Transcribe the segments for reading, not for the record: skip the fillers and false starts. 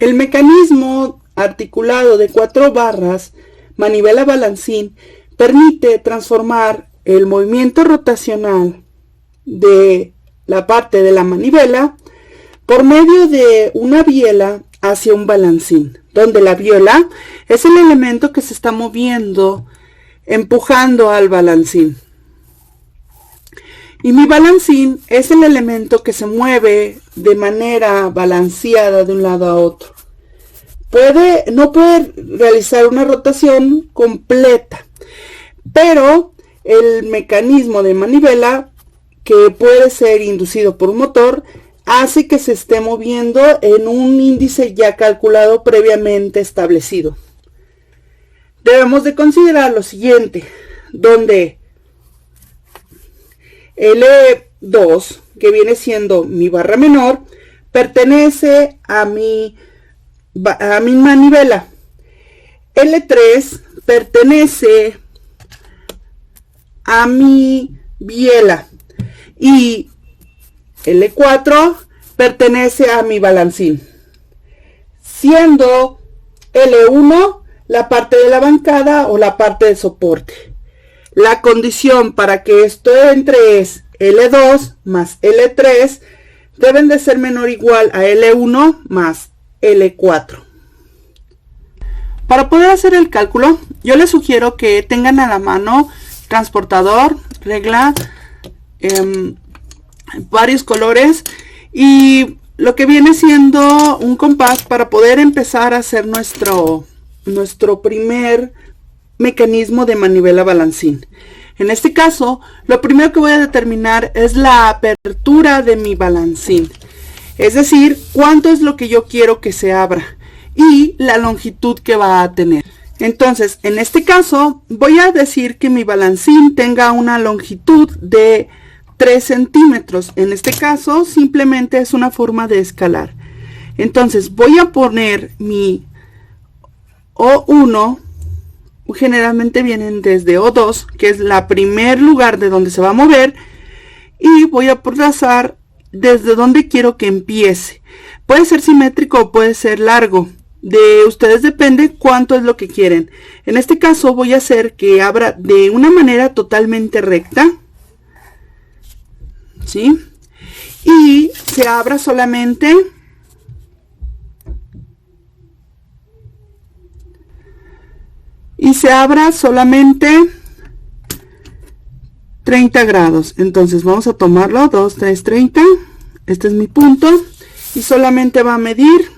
El mecanismo articulado de 4 barras, manivela balancín, permite transformar el movimiento rotacional de la parte de la manivela por medio de una biela hacia un balancín, donde la biela es el elemento que se está moviendo, empujando al balancín. Y mi balancín es el elemento que se mueve de manera balanceada de un lado a otro. No puede realizar una rotación completa, pero el mecanismo de manivela, que puede ser inducido por un motor, hace que se esté moviendo en un índice ya calculado previamente establecido. Debemos de considerar lo siguiente, donde L2, que viene siendo mi barra menor, pertenece a mi manivela. L3 pertenece a mi biela. Y L4 pertenece a mi balancín. Siendo L1 la parte de la bancada o la parte de soporte. La condición para que esto entre es L2 más L3 deben de ser menor o igual a L1 más L4. Para poder hacer el cálculo, yo les sugiero que tengan a la mano transportador, regla, varios colores y lo que viene siendo un compás para poder empezar a hacer nuestro primer mecanismo de manivela balancín. En este caso, lo primero que voy a determinar es la apertura de mi balancín, es decir, cuánto es lo que yo quiero que se abra y la longitud que va a tener. Entonces, en este caso, voy a decir que mi balancín tenga una longitud de 3 centímetros. En este caso, simplemente es una forma de escalar. Entonces, voy a poner mi O1, generalmente vienen desde O2, que es la primer lugar de donde se va a mover, y voy a trazar desde donde quiero que empiece. Puede ser simétrico o puede ser largo. De ustedes depende cuánto es lo que quieren. En este caso voy a hacer que abra de una manera totalmente recta, ¿sí? Y se abra solamente se abra solamente 30 grados. Entonces vamos a tomarlo, 2, 3, 30. Este es mi punto y solamente va a medir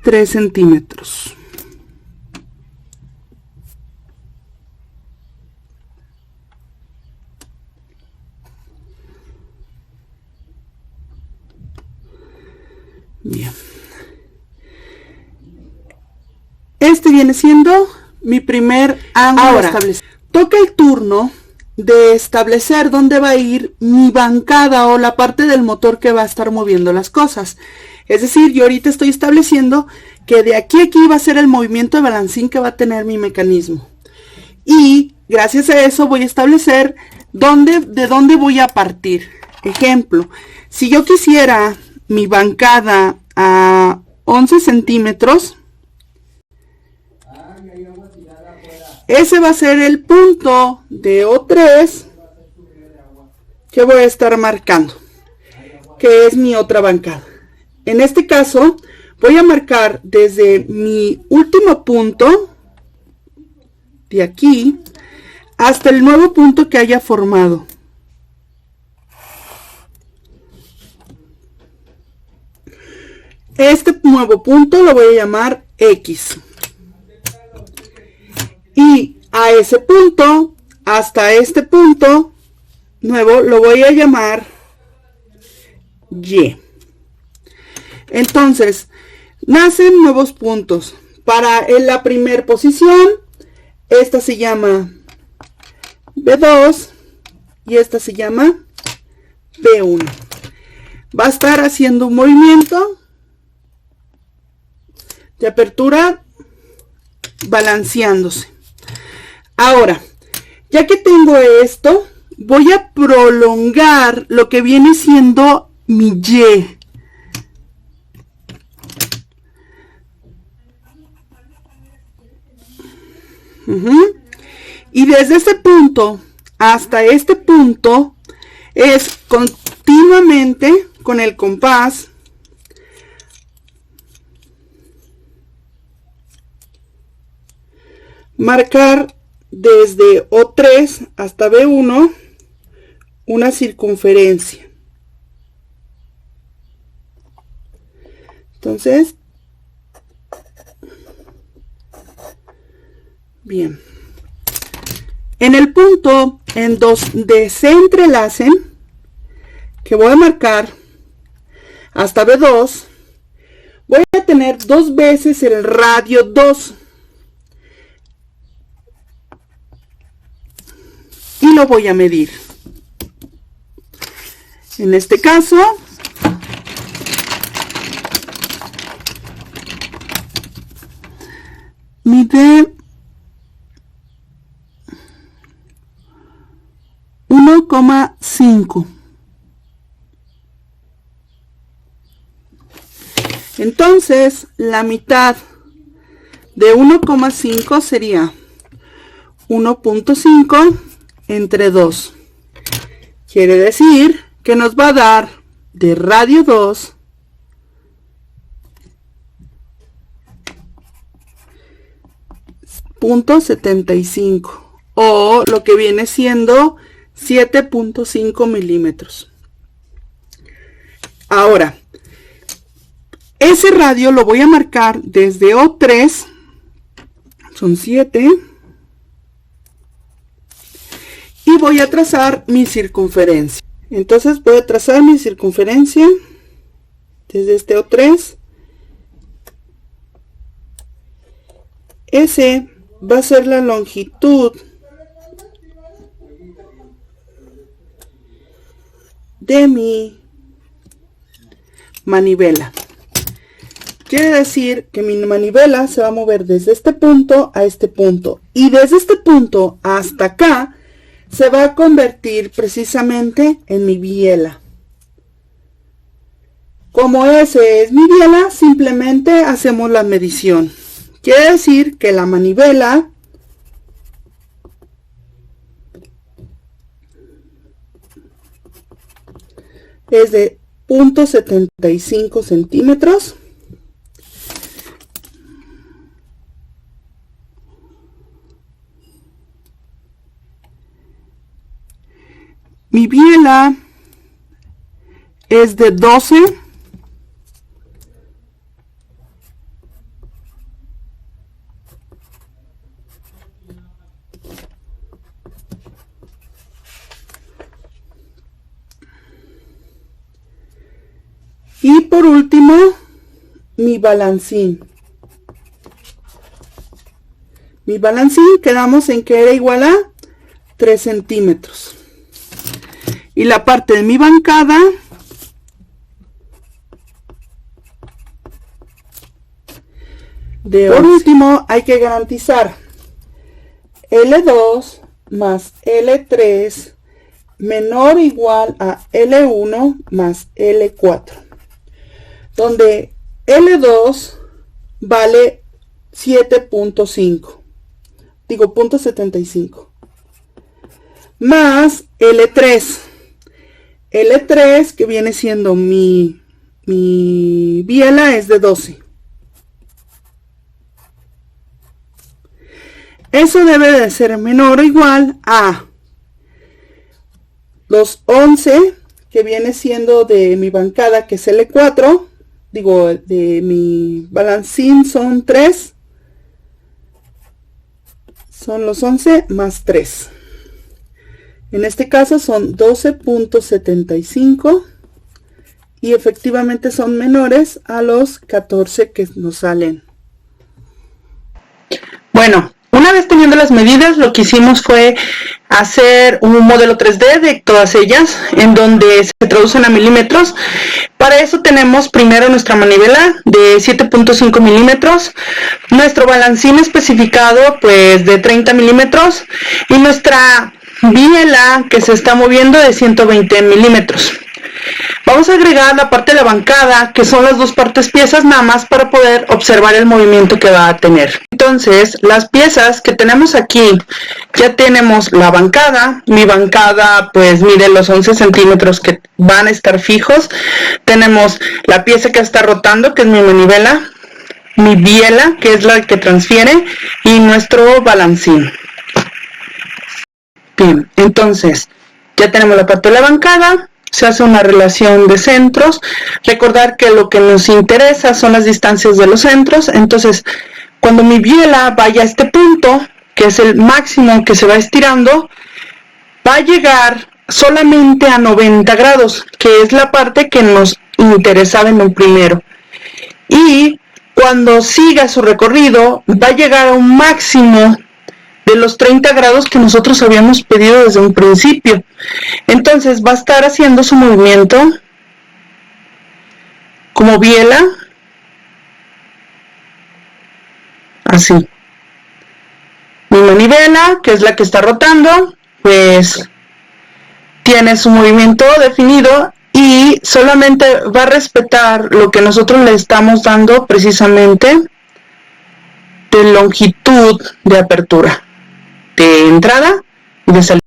3 centímetros. Bien. Este viene siendo mi primer ángulo establecido. Toca el turno de establecer dónde va a ir mi bancada o la parte del motor que va a estar moviendo las cosas. Es decir, yo ahorita estoy estableciendo que de aquí a aquí va a ser el movimiento de balancín que va a tener mi mecanismo. Y gracias a eso voy a establecer de dónde voy a partir. Ejemplo, si yo quisiera mi bancada a 11 centímetros, ese va a ser el punto de O3 que voy a estar marcando, que es mi otra bancada. En este caso voy a marcar desde mi último punto de aquí hasta el nuevo punto que haya formado. Este nuevo punto lo voy a llamar X. Y a ese punto, hasta este punto nuevo, lo voy a llamar Y. Entonces, nacen nuevos puntos. Para la primera posición, esta se llama B2 y esta se llama B1. Va a estar haciendo un movimiento de apertura balanceándose. Ahora, ya que tengo esto, voy a prolongar lo que viene siendo mi Y. Y desde este punto hasta este punto es continuamente con el compás marcar desde O3 hasta B1 una circunferencia. Entonces, bien. En el punto en donde se entrelacen, que voy a marcar hasta B2, voy a tener 2 veces el radio 2. Y lo voy a medir. En este caso, mide 1,5. Entonces, la mitad de 1,5 sería 1.5 entre 2. Quiere decir que nos va a dar de radio 2 .75 o lo que viene siendo 7.5 milímetros. Ahora, ese radio lo voy a marcar desde O3, son 7, y voy a trazar mi circunferencia. Entonces voy a trazar mi circunferencia desde este O3. Ese va a ser la longitud de mi manivela. Quiere decir que mi manivela se va a mover desde este punto a este punto. Y desde este punto hasta acá se va a convertir precisamente en mi biela. Como ese es mi biela, simplemente hacemos la medición. Quiere decir que la manivela es de 0.75 centímetros. Mi biela es de 12. Y por último, mi balancín. Mi balancín quedamos en que era igual a 3 centímetros. Y la parte de mi bancada de 11. Por último, hay que garantizar L2 más L3 menor o igual a L1 más L4. Donde L2 vale 7.5. Digo, 0.75. Más L3. L3, que viene siendo mi biela, es de 12. Eso debe de ser menor o igual a los 11, que viene siendo de mi bancada, que es L4. Digo, de mi balancín son 3. Son los 11 más 3. En este caso son 12.75 y efectivamente son menores a los 14 que nos salen. Bueno, una vez teniendo las medidas, lo que hicimos fue hacer un modelo 3D de todas ellas, en donde se traducen a milímetros. Para eso tenemos primero nuestra manivela de 7.5 milímetros, nuestro balancín especificado pues de 30 milímetros y nuestra biela que se está moviendo de 120 milímetros. Vamos a agregar la parte de la bancada, que son las dos partes piezas nada más para poder observar el movimiento que va a tener. Entonces, las piezas que tenemos aquí, ya tenemos la bancada. Mi bancada pues mide los 11 centímetros que van a estar fijos. Tenemos la pieza que está rotando, que es mi manivela, mi biela, que es la que transfiere, y nuestro balancín. Bien, entonces ya tenemos la parte de la bancada. Se hace una relación de centros. Recordar que lo que nos interesa son las distancias de los centros. Entonces, cuando mi biela vaya a este punto, que es el máximo que se va estirando, va a llegar solamente a 90 grados, que es la parte que nos interesaba en un primero. Y cuando siga su recorrido, va a llegar a un máximo de los 30 grados que nosotros habíamos pedido desde un principio. Entonces va a estar haciendo su movimiento como biela, así. Mi manivela, que es la que está rotando, pues tiene su movimiento definido y solamente va a respetar lo que nosotros le estamos dando precisamente de longitud de apertura, de entrada y de salida.